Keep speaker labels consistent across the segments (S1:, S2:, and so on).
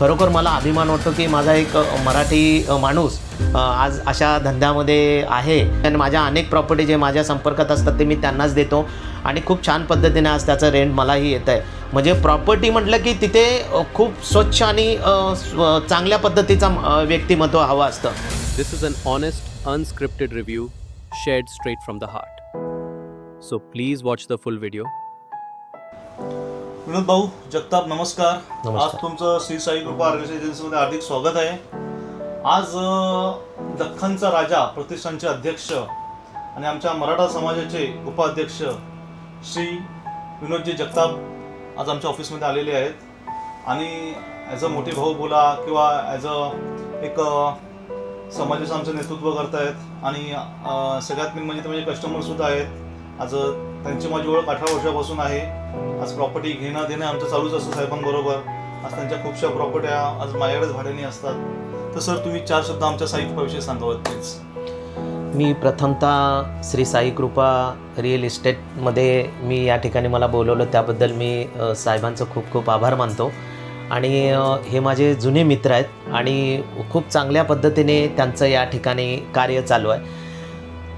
S1: खरोखर मला अभिमान वाटतो की माझा एक मराठी माणूस आज अशा धंद्यामध्ये आहे आणि माझ्या अनेक प्रॉपर्टी जे माझ्या संपर्कात असतात ते मी त्यांनाच देतो आणि खूप छान पद्धतीने आज त्याचं रेंट मलाही येतं आहे. म्हणजे प्रॉपर्टी म्हटलं की तिथे खूप स्वच्छ आणि चांगल्या पद्धतीचा व्यक्तिमत्व हवं असतं.
S2: This is an honest, unscripted review shared straight from the heart. So please watch the full video.
S3: विनोद भाऊ जगताप नमस्कार.
S1: नमस्कार.
S3: आज तुमचं श्री साई कृपा रिअल एस्टेट एजन्सीमध्ये हार्दिक स्वागत आहे. आज दख्खनचा राजा प्रतिष्ठानचे अध्यक्ष आणि आमच्या मराठा समाजाचे उपाध्यक्ष श्री विनोदजी जगताप आज आमच्या ऑफिसमध्ये आलेले आहेत आणि ॲज अ मोठे भाऊ बोला किंवा ॲज अ एक समाजाचं आमचं नेतृत्व करतायत आणि सगळ्यात मेन म्हणजे ते म्हणजे कस्टमरसुद्धा आहेत. आज त्यांची माझी ओळख 18 वर्षापासून आहे. आज प्रॉपर्टी घेणं देणं आमचं चालूच असतं साहेबांबरोबर. आज त्यांच्या खूपशा प्रॉपर्ट्या आज माझ्याकडेच भाड्याने असतात. तर सर तुम्ही 4 शब्द आमच्या साई कृपाविषयी सांगावं प्लीज.
S1: मी प्रथमतः श्री साई कृपा रिअल इस्टेटमध्ये मी या ठिकाणी मला बोलवलं त्याबद्दल मी साहेबांचं खूप खूप आभार मानतो. आणि हे माझे जुने मित्र आहेत आणि खूप चांगल्या पद्धतीने त्यांचं या ठिकाणी कार्य चालू आहे.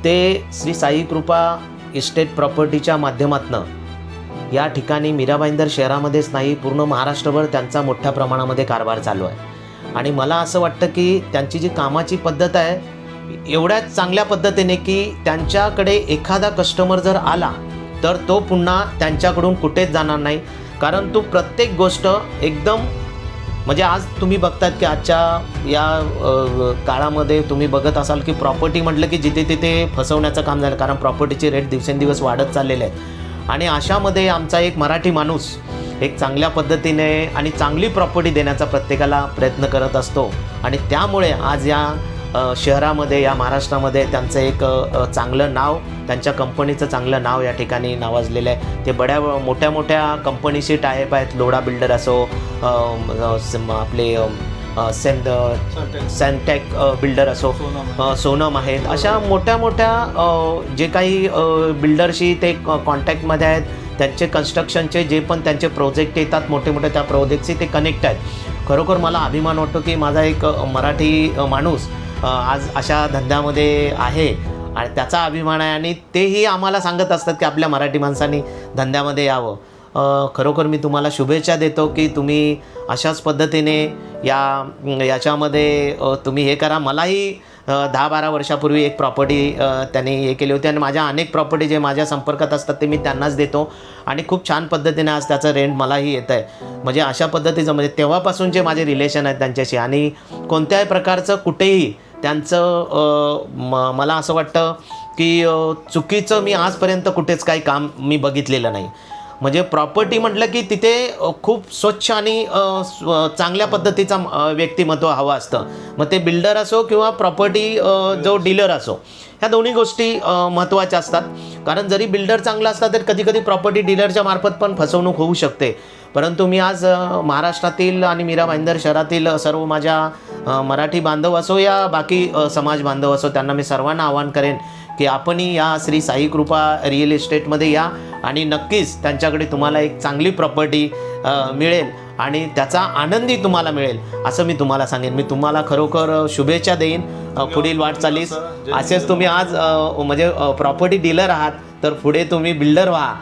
S1: ते श्री साई कृपा इस्टेट प्रॉपर्टीच्या माध्यमातून या ठिकाणी मीरा भाईंदर शहरामध्येच नाही पूर्ण महाराष्ट्रभर त्यांचा मोठ्या प्रमाणामध्ये कारभार चालू आहे. आणि मला असं वाटतं की त्यांची जी कामाची पद्धत आहे एवढ्याच चांगल्या पद्धतीने की त्यांच्याकडे एखादा कस्टमर जर आला तर तो पुन्हा त्यांच्याकडून कुठेच जाणार नाही. कारण तो प्रत्येक गोष्ट एकदम म्हणजे आज तुम्ही बघतात की आजच्या या काळामध्ये तुम्ही बघत असाल की प्रॉपर्टी म्हटलं की जिथे तिथे फसवण्याचं काम झालं. कारण प्रॉपर्टीचे रेट दिवसेंदिवस वाढत चाललेले आहेत आणि अशामध्ये आमचा एक मराठी माणूस एक चांगल्या पद्धतीने आणि चांगली प्रॉपर्टी देण्याचा प्रत्येकाला प्रयत्न करत असतो. आणि त्यामुळे आज या शहरामध्ये या महाराष्ट्रामध्ये त्यांचं एक चांगलं नाव त्यांच्या कंपनीचं चांगलं नाव या ठिकाणी नावाजलेलं आहे. ते मोठ्या मोठ्या कंपनीशी टायअप आहेत. लोढा बिल्डर असो आपले सॅनटेक बिल्डर असो सोनम आहेत. अशा मोठ्या मोठ्या जे काही बिल्डरशी ते कॉन्टॅक्टमध्ये आहेत. त्यांचे कन्स्ट्रक्शनचे जे पण त्यांचे प्रोजेक्ट येतात मोठे मोठे त्या प्रोजेक्टशी ते कनेक्ट आहेत. खरोखर मला अभिमान वाटतो की माझा एक मराठी माणूस आज अशा धंद्यामध्ये आहे आणि त्याचा अभिमान आहे. आणि तेही आम्हाला सांगत असतात की आपल्या मराठी माणसांनी धंद्यामध्ये यावं. खरोखर मी तुम्हाला शुभेच्छा देतो की तुम्ही अशाच पद्धतीने याच्यामध्ये तुम्ही हे करा. मलाही 10-12 वर्षापूर्वी एक प्रॉपर्टी त्यांनी हे केली होती आणि माझ्या अनेक प्रॉपर्टी जे माझ्या संपर्कात असतात ते मी त्यांनाच देतो आणि खूप छान पद्धतीने आज त्याचं रेंट मलाही येतं आहे. म्हणजे अशा पद्धतीचं म्हणजे तेव्हापासून जे माझे रिलेशन आहेत त्यांच्याशी आणि कोणत्याही प्रकारचं कुठेही त्यांचं मला असं वाटतं की चुकीचं मी आजपर्यंत कुठेच काही काम मी बघितलेलं नाही. म्हणजे प्रॉपर्टी म्हटलं की तिथे खूप स्वच्छ आणि चांगल्या पद्धतीचा व्यक्तिमत्व हवं असतं. मग ते बिल्डर असो किंवा प्रॉपर्टी जो डीलर असो ह्या दोन्ही गोष्टी महत्त्वाच्या असतात. कारण जरी बिल्डर चांगला असला तर कधी कधी प्रॉपर्टी डीलरच्या मार्फत पण फसवणूक होऊ शकते. परंतु मी आज महाराष्ट्रातील आणि मीरा भाईंदर शहरातील सर्व माझ्या मराठी बांधव असो या बाकी समाज बांधव असो त्यांना मी सर्वांना आवाहन करेन की आपणही या श्री साई कृपा रिअल इस्टेटमध्ये या आणि नक्कीच त्यांच्याकडे तुम्हाला एक चांगली प्रॉपर्टी मिळेल आणि त्याचा आनंदही तुम्हाला मिळेल असं मी तुम्हाला सांगेन. मी तुम्हाला खरोखर शुभेच्छा देईन पुढील वाटचालीस. असेच तुम्ही आज म्हणजे प्रॉपर्टी डीलर आहात तर पुढे तुम्ही बिल्डर व्हा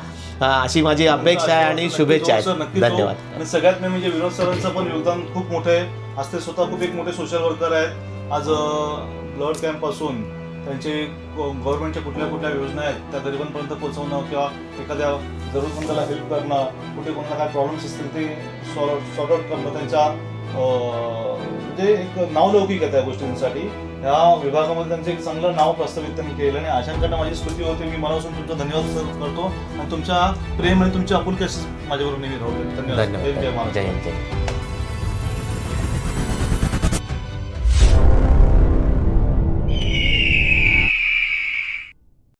S1: अशी माझी अपेक्षा आहे आणि शुभेच्छा आहेत. धन्यवाद.
S3: आणि सगळ्यात मेन म्हणजे विनोद सरांचं पण योगदान खूप मोठं आहे. आज ते स्वतः खूप एक मोठे सोशल वर्कर आहेत. आज ब्लड कॅम्पपासून त्यांचे गव्हर्नमेंटच्या कुठल्या योजना आहेत त्या गरिबांपर्यंत पोहोचवणं किंवा एखाद्या जरूरतमंदाला हेल्प करणं कुठे कोणाला काय प्रॉब्लेम्स असतील ते सॉर्ट आउट करणं त्यांच्या म्हणजे एक नावलौकिक आहे त्या गोष्टींसाठी. ह्या विभागामध्ये त्यांचं एक चांगलं नाव प्रस्थापित त्यांनी केलं आणि अशांकडनं माझी स्तुती होते. मी मनापासून तुमचा धन्यवाद करतो आणि तुमच्या प्रेम आणि तुमच्या आपुलकी माझ्याबरोबर नेहमी राहतो. धन्यवाद.
S1: जय हिंद.